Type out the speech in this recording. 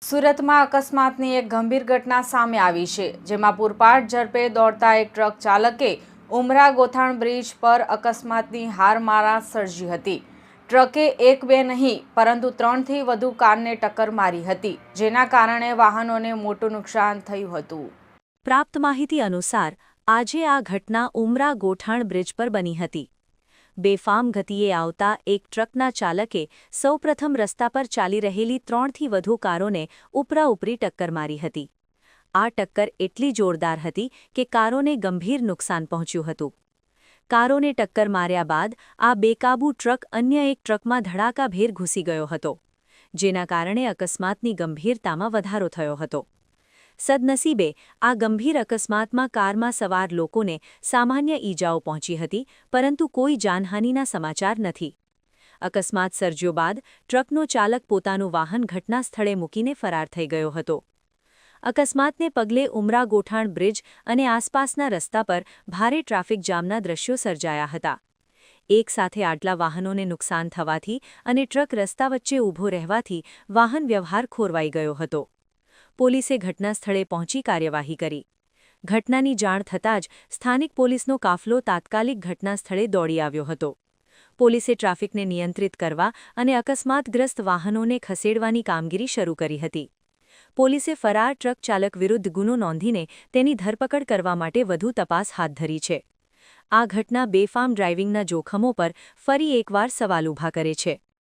સુરતમાં અકસ્માતની એક ગંભીર ઘટના સામે આવી છે, જેમાં પૂરપાટ ઝડપે દોડતા એક ટ્રક ચાલકે ઉમરા ગોથાણ બ્રિજ પર અકસ્માતની હારમાળા સર્જી હતી। ટ્રકે એક બે નહીં પરંતુ 3થી વધુ કારને ટક્કર મારી હતી, જેના કારણે વાહનોને મોટું નુકસાન થયું હતું। પ્રાપ્ત માહિતી અનુસાર આજે આ ઘટના ઉમરા ગોઠાણ બ્રિજ પર બની હતી। બેફામ ગતિએ આવતા એક ટ્રકના ચાલકે સૌપ્રથમ રસ્તા પર ચાલી રહેલી 3થી વધુ કારોને ઉપરાઉપરી ટક્કર મારી હતી। આ ટક્કર એટલી જોરદાર હતી કે કારોને ગંભીર નુકસાન પહોંચ્યું હતું। કારોને ટક્કર માર્યા બાદ આ બેકાબૂ ટ્રક અન્ય એક ટ્રકમાં ધડાકાભેર ઘૂસી ગયો હતો, જેના કારણે અકસ્માતની ગંભીરતામાં વધારો થયો હતો। સદનસીબે આ ગંભીર અકસ્માતમાં કારમાં સવાર લોકોને સામાન્ય ઈજાઓ પહોંચી હતી, પરંતુ કોઈ જાનહાનિના સમાચાર નથી। અકસ્માત સર્જ્યો બાદ ટ્રકનો ચાલક પોતાનું વાહન ઘટના સ્થળે મૂકીને ફરાર થઈ ગયો હતો। અકસ્માતને પગલે ઉમરા ગોઠાણ બ્રિજ અને આસપાસના રસ્તા પર ભારે ટ્રાફિક જામના દ્રશ્યો સર્જાયા હતા। એક સાથે આટલા વાહનોને નુકસાન થવાથી અને ટ્રક રસ્તા વચ્ચે ઊભો રહેવાથી વાહન વ્યવહાર ખોરવાઈ ગયો હતો। પોલીસે ઘટના સ્થળે પહોંચી કાર્યવાહી કરી। ઘટનાની જાણ થતાં જ સ્થાનિક પોલીસનો કાફલો તાત્કાલિક ઘટના સ્થળે દોડી આવ્યો હતો। પોલીસે ટ્રાફિકને નિયંત્રિત કરવા અને અકસ્માતગ્રસ્ત વાહનોને ખસેડવાની કામગીરી શરૂ કરી હતી। પોલીસે ફરાર ટ્રક ચાલક વિરુદ્ધ ગુનો નોંધીને તેની ધરપકડ કરવા માટે વધુ તપાસ હાથ ધરી છે। આ ઘટના બેફામ ડ્રાઇવિંગના જોખમો પર ફરી એકવાર સવાલ ઊભા કરે છે।